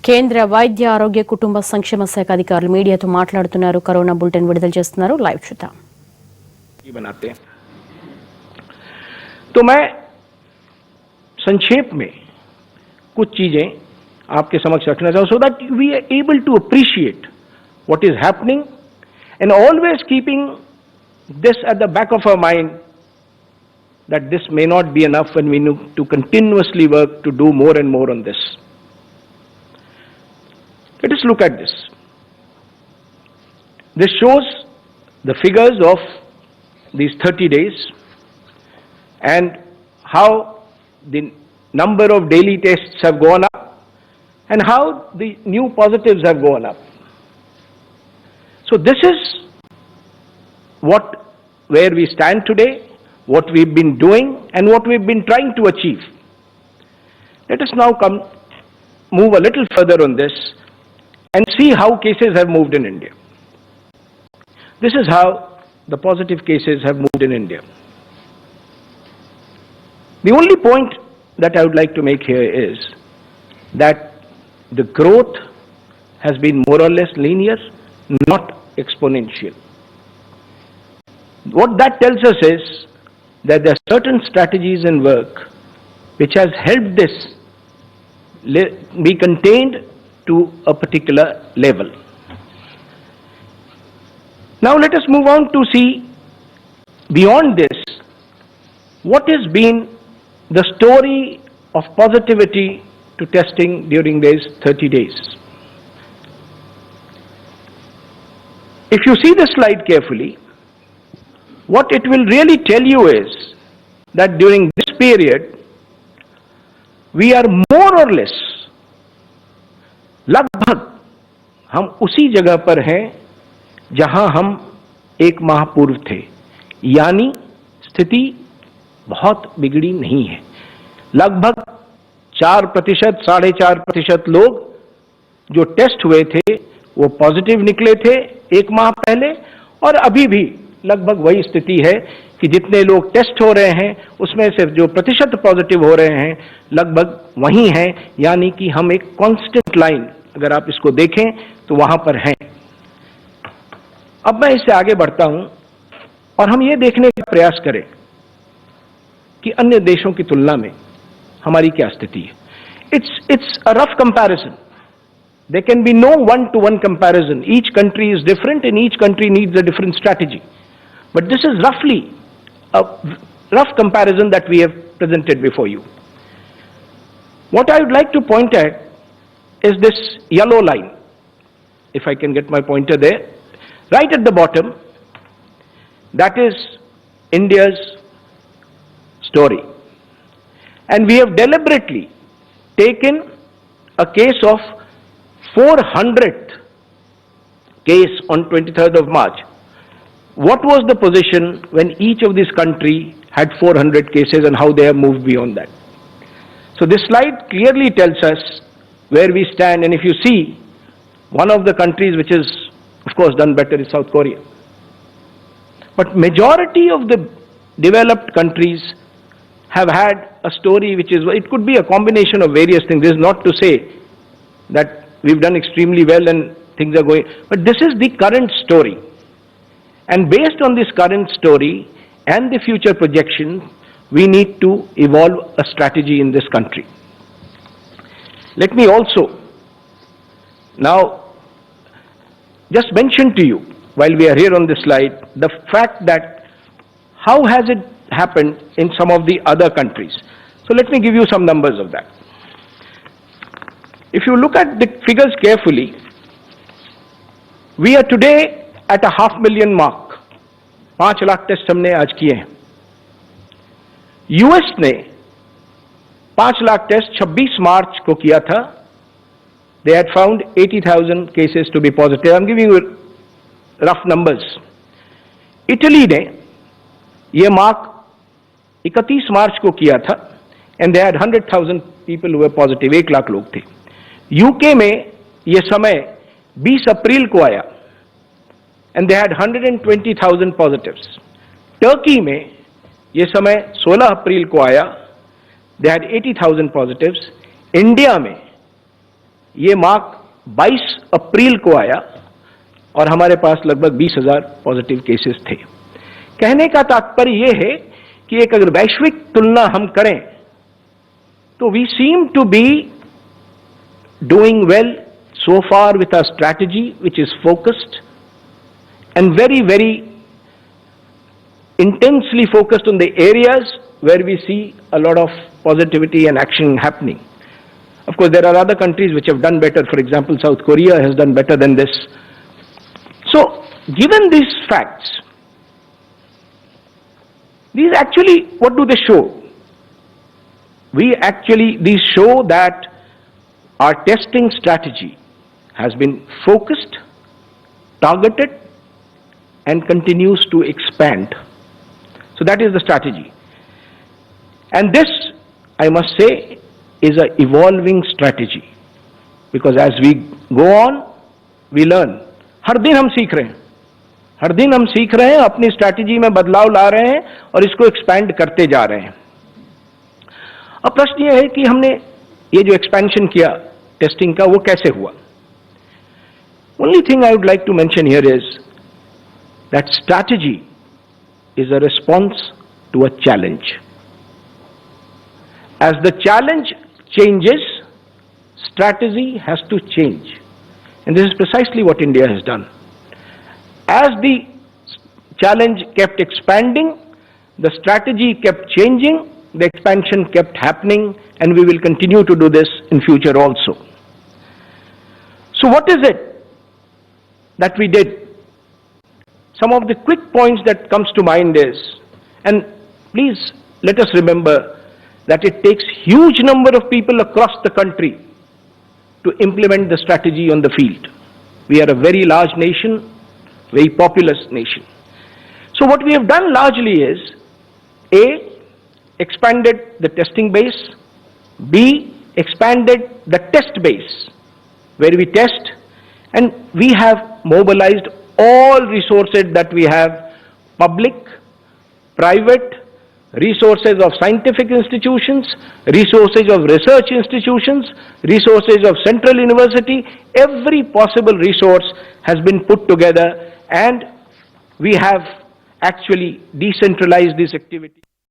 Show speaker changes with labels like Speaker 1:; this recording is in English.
Speaker 1: కేంద్ర వైద్య ఆరోగ్య కుటుంబ సంక్షేమ శాఖ అధికారులు మీడియాతో మాట్లాడుతున్నారు. కరోనా బులెటిన్ విడుదల చేస్తున్నారు. లైవ్ చూద్దాం.
Speaker 2: बनाते हैं तो मैं संक्षेप में कुछ चीजें आपके समक्ष रखना चाहूं so that we are able to appreciate what is happening and always keeping this at the back of our mind that this may not be enough and we need to continuously work to do more and more on this. Let us look at this. This shows the figures of these 30 days and how the number of daily tests have gone up and how the new positives have gone up. So this is where we stand today, what we've been doing and what we've been trying to achieve. Let us now move a little further on this and see how cases have moved in India. This is how the positive cases have moved in India. The only point that I would like to make here is that the growth has been more or less linear, not exponential. What that tells us is that there are certain strategies and work which has helped this be contained to a particular level. Now let us move on to see beyond this what has been the story of positivity to testing during these 30 days. If you see the slide carefully, what it will really tell you is that during this period we are more or less लगभग हम उसी जगह पर हैं जहां हम एक माह पूर्व थे, यानी स्थिति बहुत बिगड़ी नहीं है. लगभग 4%, 4.5% लोग जो टेस्ट हुए थे वो पॉजिटिव निकले थे एक माह पहले, और अभी भी लगभग वही स्थिति है कि जितने लोग टेस्ट हो रहे हैं उसमें से जो प्रतिशत पॉजिटिव हो रहे हैं लगभग वही हैं, यानी कि हम एक कांस्टेंट लाइन अगर आप इसको देखें तो वहां पर हैं. अब मैं इससे आगे बढ़ता हूं और हम ये देखने का प्रयास करें कि अन्य देशों की तुलना में हमारी क्या स्थिति है. It's a rough comparison. There can be no one-to-one comparison. Each country is different and each country needs a different strategy. But this is roughly a rough comparison that we have presented before you. What I would like to point at is this yellow line. If I can get my pointer there. Right at the bottom, that is India's story. And we have deliberately taken a case of 400th case on 23rd of March. What was the position when each of these country had 400 cases and how they have moved beyond that? So this slide clearly tells us where we stand, and if you see, one of the countries which is of course done better is South Korea. But majority of the developed countries have had a story which is, it could be a combination of various things. This is not to say that we've done extremely well and things are going, but this is the current story. And based on this current story and the future projection, we need to evolve a strategy in this country. Let me also now just mention to you, while we are here on this slide, the fact that how has it happened in some of the other countries. So let me give you some numbers of that. If you look at the figures carefully, we are today at a 500,000 mark. 5 lakh test हमने आज किए हैं. US ने 5 lakh test 26 मार्च को किया था. They had found 80,000 cases to be positive. I'm giving you rough numbers. Italy ने ये मार्क 31 मार्च को किया था and they had 100,000 people who were positive. 1 lakh लोग थे. यूके में ये समय 20 अप्रैल को आया and they had 120,000 positives. Turkey में ये समय 16 अप्रैल को आया. They had 80,000 positives. इंडिया में ये मार्क 22 अप्रैल को आया और हमारे पास लगभग 20,000 पॉजिटिव केसेस थे। कहने का तात्पर्य यह है कि एक अगर वैश्विक तुलना हम करें तो we seem to be doing well so far with our strategy which is focused and very, very intensely focused on the areas where we see a lot of positivity and action happening. Of course, there are other countries which have done better. For example, South Korea has done better than this. So, given these facts, these actually, what do they show? These show that our testing strategy has been focused, targeted, and continues to expand. So that is the strategy. And this, I must say, is an evolving strategy. Because as we go on, we learn. हर दिन हम सीख रहे हैं. हर दिन हम सीख रहे हैं, अपनी स्ट्रैटेजी में बदलाव ला रहे हैं और इसको एक्सपैंड करते जा रहे हैं. अब प्रश्न यह है कि हमने ये जो एक्सपेंशन किया टेस्टिंग का, वो कैसे हुआ? Only thing I would like to mention here is that strategy is a response to a challenge. As the challenge changes, strategy has to change. And this is precisely what India has done. As the challenge kept expanding, the strategy kept changing, the expansion kept happening, and we will continue to do this in future also. So what is it that we did? Some of the quick points that comes to mind is, and please let us remember that it takes huge number of people across the country to implement the strategy on the field. We are a very large nation, very populous nation. So what we have done largely is, A, expanded the testing base, B, expanded the test base, where we test, and we have mobilized all resources that we have, public, private, resources of scientific institutions, resources of research institutions, resources of central university. Every possible resource has been put together, and we have actually decentralized this activity.